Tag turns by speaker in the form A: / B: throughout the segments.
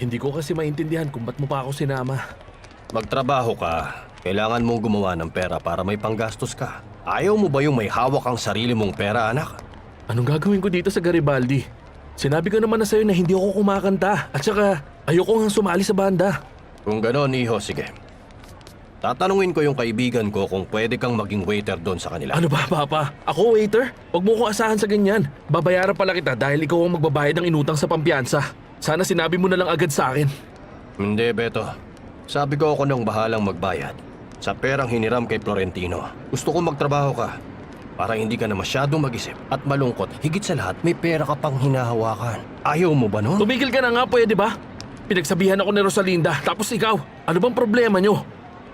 A: Hindi ko kasi maintindihan kung ba't mo pa ako sinama.
B: Magtrabaho ka. Kailangan mong gumawa ng pera para may panggastos ka. Ayaw mo ba yung may hawak ang sarili mong pera, anak?
A: Anong gagawin ko dito sa Garibaldi? Sinabi ko naman na sa'yo na hindi ako kumakanta. At saka, ayoko nga sumali sa banda.
B: Kung ganon, iho, sige. Tatanungin ko yung kaibigan ko kung pwede kang maging waiter doon sa kanila.
A: Ano ba, Papa? Ako waiter? Huwag mo ko asahan sa ganyan. Babayaran pala kita dahil ikaw ang magbabayad ng inutang sa pampiyansa. Sana sinabi mo na lang agad sa akin.
B: Hindi, Beto. Sabi ko ako nang bahalang magbayad. Sa perang hiniram kay Florentino. Gusto ko magtrabaho ka. Para hindi ka na masyadong mag-isip at malungkot. Higit sa lahat, may pera ka pang hinahawakan. Ayaw mo ba nun?
A: Tumigil ka na nga, pwede ba? Pinagsabihan ako ni Rosalinda, tapos ikaw. Ano bang problema nyo?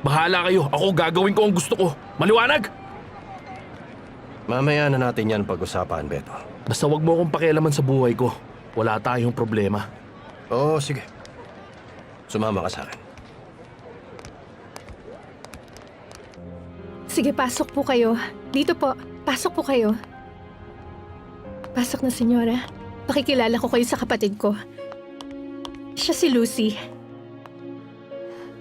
A: Bahala kayo, ako gagawin ko ang gusto ko. Maliwanag?
B: Mamaya na natin yan pag-usapan, Beto.
A: Basta wag mo akong pakialaman sa buhay ko. Wala tayong problema.
B: Oo, sige. Sumama ka sa akin.
C: Sige, pasok po kayo. Dito po. Pasok po kayo. Pasok na, senyora. Pakikilala ko kayo sa kapatid ko. Siya si Lucy.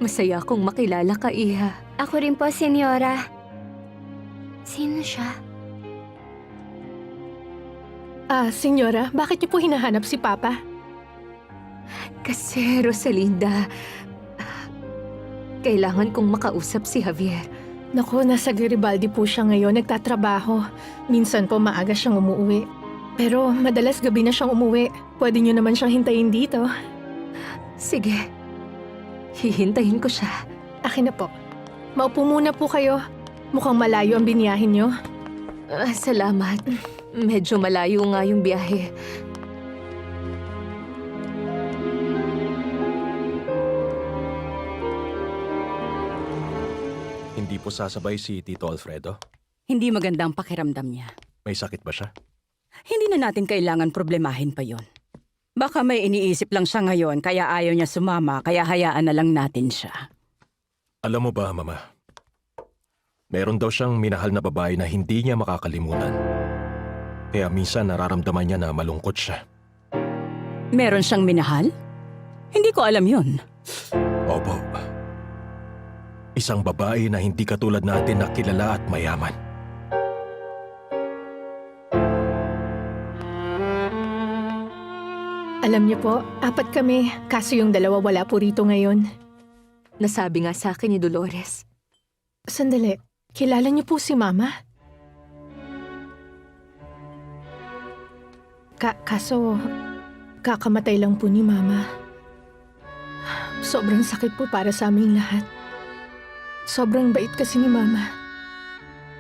D: Masaya akong makilala ka, Iha.
E: Ako rin po, senyora. Sino siya?
C: Senyora, bakit niyo po hinahanap si Papa?
D: Kasi, Rosalinda, kailangan kong makausap si Javier.
C: Naku, nasa Garibaldi po siya ngayon, nagtatrabaho. Minsan po maaga siyang umuwi. Pero madalas gabi na siyang umuwi. Pwede niyo naman siyang hintayin dito.
D: Sige, hihintayin ko siya.
C: Akin na po. Maupo muna po kayo. Mukhang malayo ang biniyahin niyo.
D: Salamat. Medyo malayo nga yung biyahe.
F: Hindi po sasabay si Tito Alfredo?
G: Hindi maganda ang pakiramdam niya.
F: May sakit ba siya?
G: Hindi na natin kailangan problemahin pa yon. Baka may iniisip lang siya ngayon kaya ayaw niya sumama kaya hayaan na lang natin siya.
F: Alam mo ba, Mama? Meron daw siyang minahal na babae na hindi niya makakalimutan. Kaya minsan nararamdaman niya na malungkot siya.
G: Meron siyang minahal? Hindi ko alam yon.
F: Opo. Isang babae na hindi katulad natin na kilala at mayaman.
C: Alam niyo po, 4 kami. Kaso yung 2 wala po rito ngayon.
D: Nasabi nga sa akin ni Dolores.
C: Sandali, kilala niyo po si Mama? Kaso, kakamatay lang po ni Mama. Sobrang sakit po para sa aming lahat. Sobrang bait kasi ni Mama.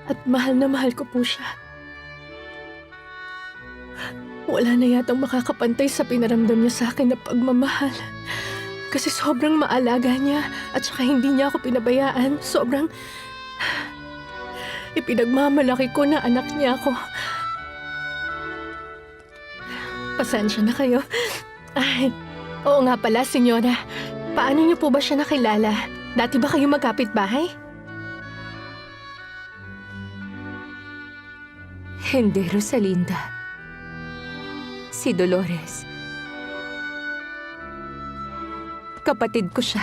C: At mahal na mahal ko po siya. Wala na yatang makakapantay sa pinaramdam niya sa akin na pagmamahal. Kasi sobrang maalaga niya at saka hindi niya ako pinabayaan. Sobrang ipinagmamalaki ko na anak niya ako. Pasensya na kayo. Ay, oo nga pala, senyora. Paano niyo po ba siya nakilala? Dati ba kayo magkapitbahay?
D: Hindi, Rosalinda. Si Dolores. Kapatid ko siya.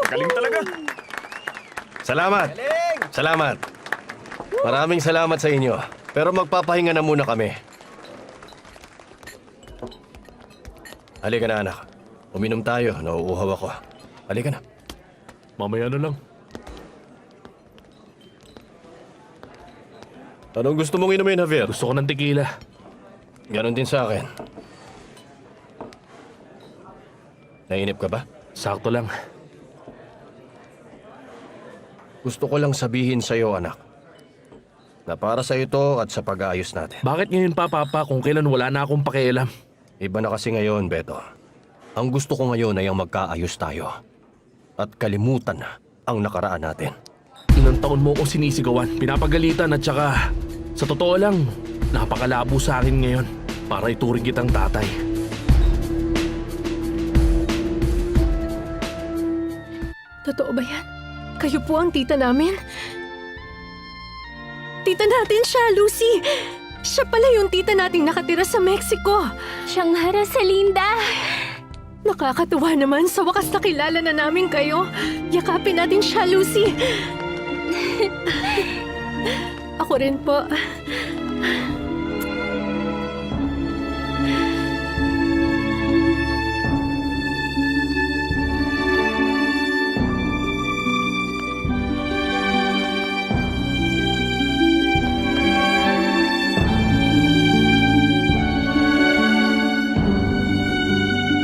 A: Galing talaga.
B: Salamat! Salamat! Maraming salamat sa inyo. Pero magpapahinga na muna kami. Halika na, anak. Uminom tayo. Nauuhaw ako. Halika na.
A: Mamaya na lang.
B: Anong gusto mong inumin, Javier?
A: Gusto ko ng tequila.
B: Ganon din sa akin. Nainip ka ba?
A: Sakto lang.
B: Gusto ko lang sabihin sa'yo, anak, na para sa ito at sa pag-aayos natin.
A: Bakit ngayon pa, Papa, kung kailan wala na akong pakialam?
B: Iba na kasi ngayon, Beto. Ang gusto ko ngayon ay ang magkaayos tayo. At kalimutan na ang nakaraan natin.
A: Ilang taon mo akong sinisigawan, pinapagalitan at saka... Sa totoo lang, napakalabo sa akin ngayon para ituring kitang tatay.
C: Totoo ba yan? Kayo po ang tita namin? Tita natin siya, Lucy! Siya pala yung tita nating nakatira sa Mexico.
E: Shanghara Salinda!
C: Nakakatuwa naman, sa wakas nakilala na namin kayo. Yakapin natin siya, Lucy! Ako rin po.